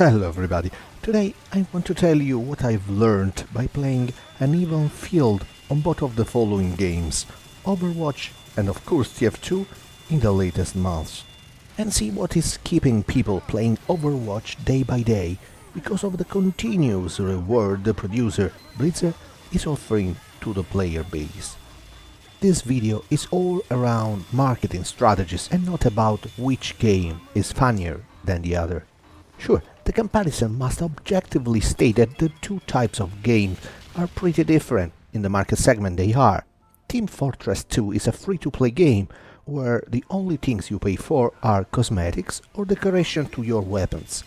Hello everybody, today I want to tell you what I've learned by playing an even field on both of the following games, Overwatch and of course TF2 in the latest months, and see what is keeping people playing Overwatch day by day because of the continuous reward the producer Blizzard is offering to the player base. This video is all around marketing strategies and not about which game is funnier than the other. Sure, the comparison must objectively state that the two types of games are pretty different in the market segment they are. Team Fortress 2 is a free-to-play game where the only things you pay for are cosmetics or decoration to your weapons.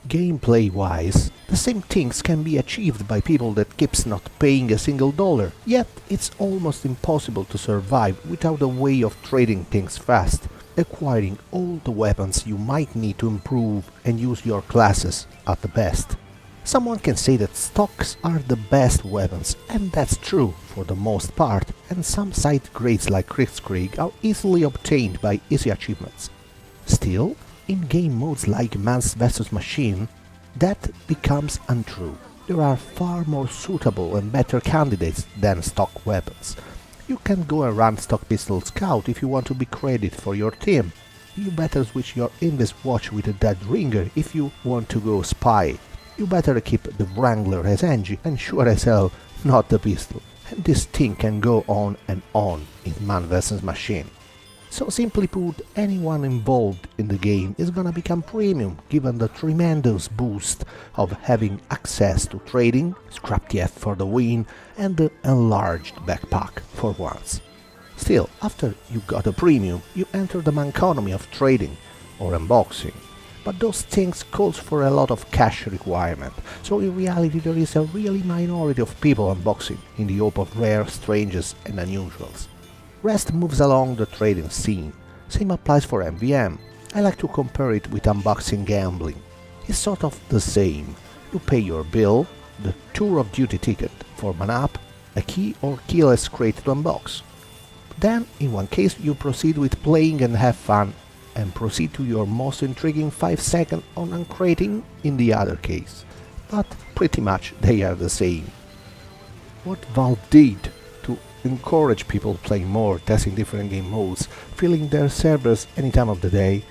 Gameplay-wise, the same things can be achieved by people that keeps not paying a single dollar, yet it's almost impossible to survive without a way of trading things fast, acquiring all the weapons you might need to improve and use your classes at the best. Someone can say that stocks are the best weapons, and that's true for the most part, and some side grades like Kriegskrieg are easily obtained by easy achievements. Still, in game modes like Man's vs Machine, that becomes untrue. There are far more suitable and better candidates than stock weapons. You can go and run stock pistol scout if you want to be credited for your team. You better switch your invis watch with a dead ringer if you want to go spy. You better keep the Wrangler as Angie and sure as hell not the pistol. And this thing can go on and on in Man vs Machine. So simply put, anyone involved in the game is gonna become premium given the tremendous boost of having access to trading, scrap TF for the win and the enlarged backpack for once. Still, after you got a premium, you enter the economy of trading or unboxing. But those things calls for a lot of cash requirement, so in reality there is a really minority of people unboxing in the hope of rare, stranges and unusuals. Rest moves along the trading scene. Same applies for MvM. I like to compare it with unboxing gambling. It's sort of the same. You pay your bill, the tour of duty ticket for Mann-up, a key or keyless crate to unbox. Then, in one case, you proceed with playing and have fun, and proceed to your most intriguing 5 seconds on uncrating in the other case. But pretty much they are the same. What Valve did to encourage people playing more, testing different game modes, filling their servers any time of the day?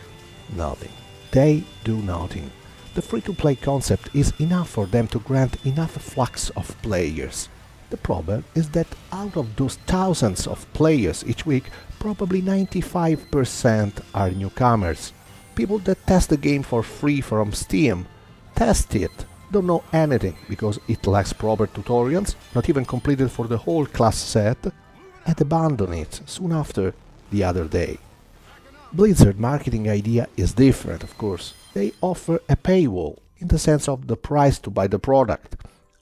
Nothing. They do nothing. The free-to-play concept is enough for them to grant enough flux of players. The problem is that out of those thousands of players each week, probably 95% are newcomers. People that test the game for free from Steam, test it, don't know anything because it lacks proper tutorials, not even completed for the whole class set, and abandon it soon after the other day. Blizzard marketing idea is different, of course. They offer a paywall, in the sense of the price to buy the product.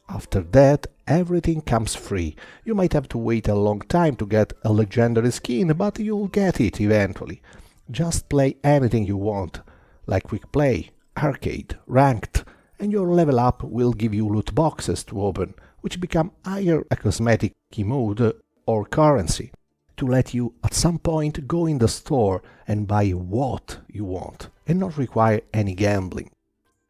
After that, everything comes free. You might have to wait a long time to get a legendary skin, but you'll get it eventually. Just play anything you want, like quick play, arcade, ranked, and your level up will give you loot boxes to open, which become either a cosmetic key mode or currency, to let you at some point go in the store and buy what you want, and not require any gambling.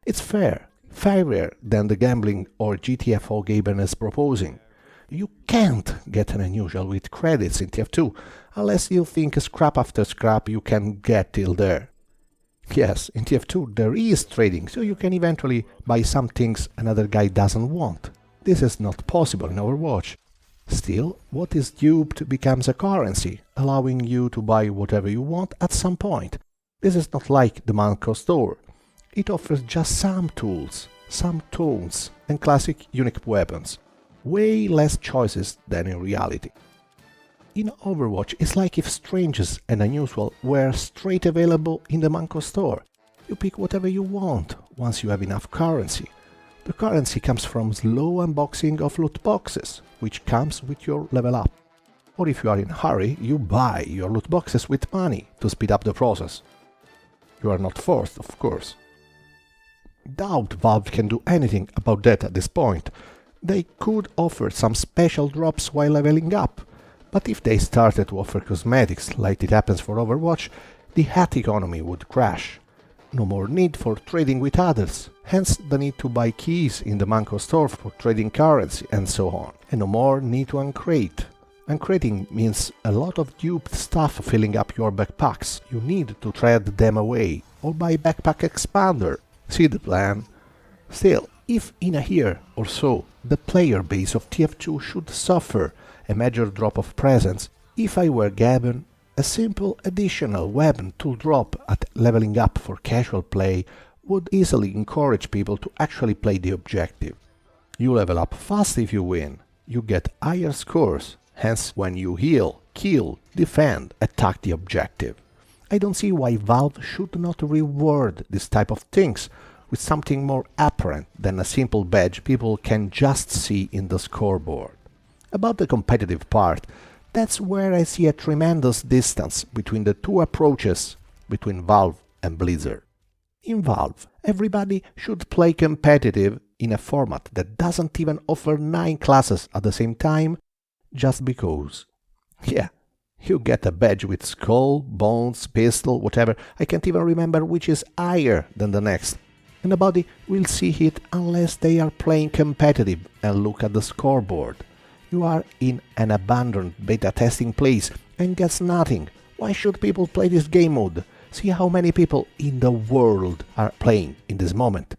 It's fair. Fairer than the gambling or GTFO Gaben is proposing. You can't get an unusual with credits in TF2 unless you think scrap after scrap you can get till there. Yes, in TF2 there is trading, so you can eventually buy some things another guy doesn't want. This is not possible in Overwatch. Still, what is duped becomes a currency, allowing you to buy whatever you want at some point. This is not like the Mann-up store. It offers just some tools, some tones and classic unique weapons, way less choices than in reality. In Overwatch, it's like if Stranges and Unusual were straight available in the Mann-up store. You pick whatever you want once you have enough currency. The currency comes from slow unboxing of loot boxes, which comes with your level up. Or if you are in a hurry, you buy your loot boxes with money to speed up the process. You are not forced, of course. Doubt Valve can do anything about that at this point. They could offer some special drops while leveling up, but if they started to offer cosmetics like it happens for Overwatch, the hat economy would crash. No more need for trading with others, hence the need to buy keys in the Manco store for trading currency and so on. And no more need to uncrate. Uncrating means a lot of duped stuff filling up your backpacks. You need to trade them away or buy backpack expander. See the plan? Still, if in a year or so the player base of TF2 should suffer a major drop of presence, if I were Gabon, a simple additional weapon to drop at leveling up for casual play would easily encourage people to actually play the objective. You level up fast if you win, you get higher scores, hence when you heal, kill, defend, attack the objective. I don't see why Valve should not reward this type of things with something more apparent than a simple badge people can just see in the scoreboard. About the competitive part, that's where I see a tremendous distance between the two approaches between Valve and Blizzard. In Valve, everybody should play competitive in a format that doesn't even offer 9 classes at the same time, just because. Yeah, you get a badge with skull, bones, pistol, whatever, I can't even remember which is higher than the next. And nobody will see it unless they are playing competitive and look at the scoreboard. You are in an abandoned beta testing place and gets nothing. Why should people play this game mode? See how many people in the world are playing in this moment.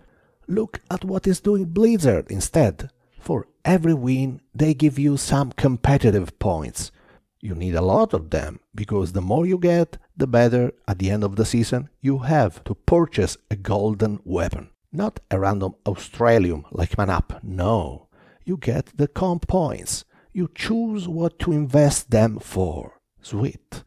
Look at what is doing Blizzard instead. For every win, they give you some competitive points. You need a lot of them, because the more you get, the better at the end of the season you have to purchase a golden weapon. Not a random Australium like Mann-up, no. You get the comp points. You choose what to invest them for. Sweet.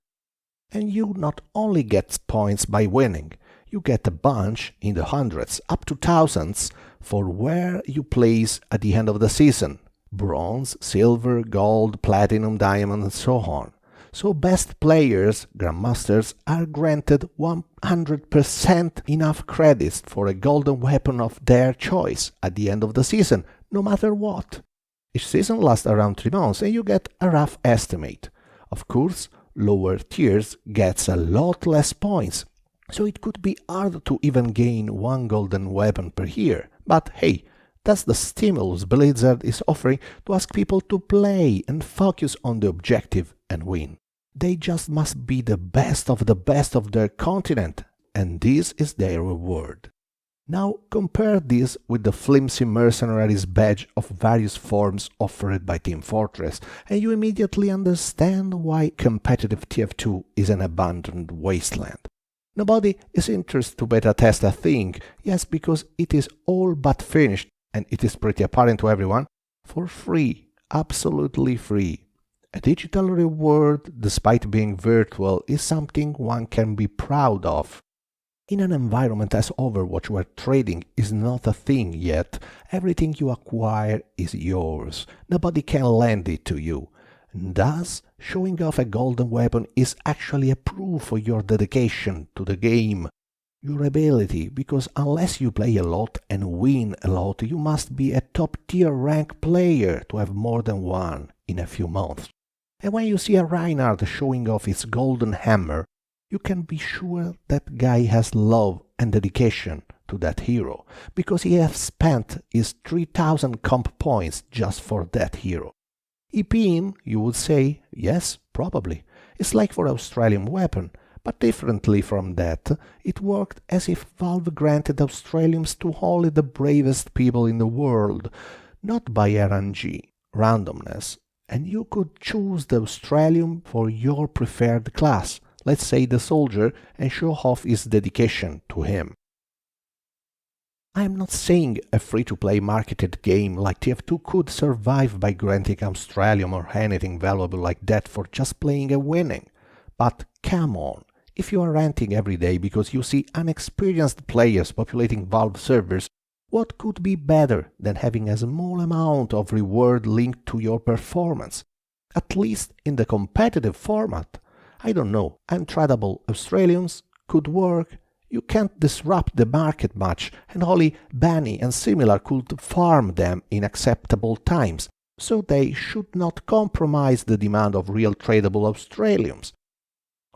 And you not only get points by winning, you get a bunch in the hundreds up to thousands for where you place at the end of the season. Bronze, silver, gold, platinum, diamond, and so on. So best players, grandmasters, are granted 100% enough credits for a golden weapon of their choice at the end of the season, no matter what. Each season lasts around 3 months and you get a rough estimate. Of course, lower tiers gets a lot less points, so it could be hard to even gain 1 golden weapon per year. But hey, that's the stimulus Blizzard is offering to ask people to play and focus on the objective and win. They just must be the best of their continent, and this is their reward. Now compare this with the flimsy mercenaries badge of various forms offered by Team Fortress, and you immediately understand why competitive TF2 is an abandoned wasteland. Nobody is interested to beta test a thing, yes, because it is all but finished, and it is pretty apparent to everyone, for free, absolutely free. A digital reward, despite being virtual, is something one can be proud of. In an environment as Overwatch, where trading is not a thing yet, everything you acquire is yours. Nobody can lend it to you. And thus, showing off a golden weapon is actually a proof of your dedication to the game, your ability, because unless you play a lot and win a lot, you must be a top-tier rank player to have more than one in a few months. And when you see a Reinhardt showing off his golden hammer, you can be sure that guy has love and dedication to that hero, because he has spent his 3000 comp points just for that hero. EPing, you would say, yes, probably. It's like for Australian weapon, but differently from that, it worked as if Valve granted Australians to only the bravest people in the world, not by RNG, randomness, and you could choose the Australian for your preferred class, let's say the soldier, and show off his dedication to him. I am not saying a free-to-play marketed game like TF2 could survive by granting Australium or anything valuable like that for just playing and winning. But come on, if you are ranting every day because you see unexperienced players populating Valve servers, what could be better than having a small amount of reward linked to your performance? At least in the competitive format. I don't know, untradable Australians could work. You can't disrupt the market much, and only Bunny and similar could farm them in acceptable times, so they should not compromise the demand of real tradable Australians.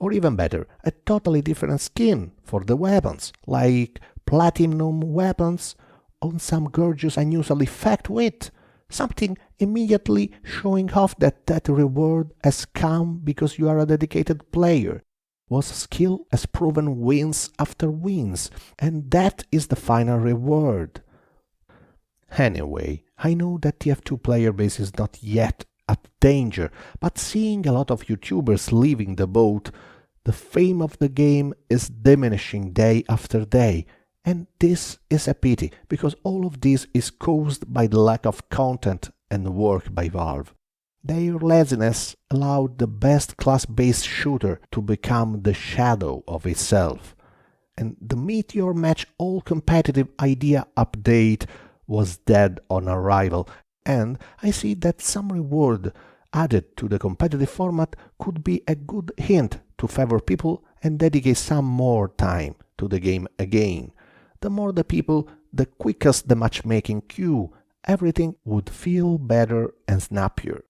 Or even better, a totally different skin for the weapons, like platinum weapons on some gorgeous unusual effect with something immediately showing off that reward has come because you are a dedicated player. Was skill has proven wins after wins, and that is the final reward. Anyway, I know that TF2 player base is not yet at danger, but seeing a lot of YouTubers leaving the boat, the fame of the game is diminishing day after day, and this is a pity, because all of this is caused by the lack of content and work by Valve. Their laziness allowed the best class-based shooter to become the shadow of itself, and the Meteor Match all-competitive idea update was dead on arrival, and I see that some reward added to the competitive format could be a good hint to favor people and dedicate some more time to the game again. The more the people, the quickest the matchmaking queue, everything would feel better and snappier.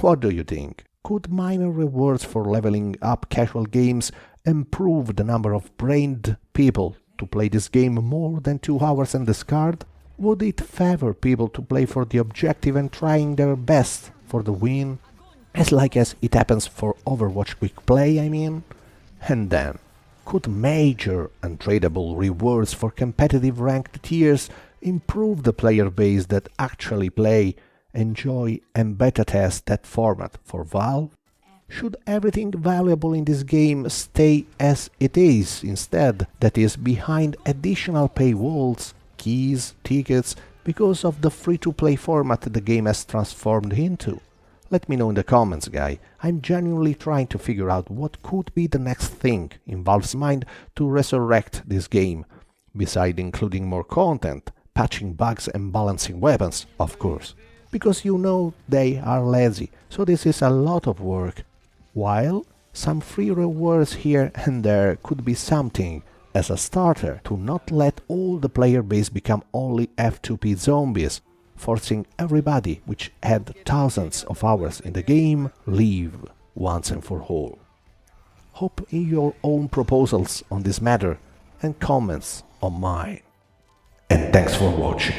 What do you think? Could minor rewards for leveling up casual games improve the number of brained people to play this game more than 2 hours and discard? Would it favor people to play for the objective and trying their best for the win? As it happens for Overwatch Quick Play, I mean? And then, could major untradeable rewards for competitive ranked tiers improve the player base that actually play, enjoy and beta test that format for Valve? Should everything valuable in this game stay as it is instead, that is, behind additional paywalls, keys, tickets, because of the free-to-play format the game has transformed into? Let me know in the comments, guy. I'm genuinely trying to figure out what could be the next thing in Valve's mind to resurrect this game, beside including more content, patching bugs and balancing weapons, of course. Because you know they are lazy, so this is a lot of work. While some free rewards here and there could be something as a starter to not let all the player base become only F2P zombies, forcing everybody which had thousands of hours in the game leave once and for all. Hope in your own proposals on this matter and comments on mine. And thanks for watching.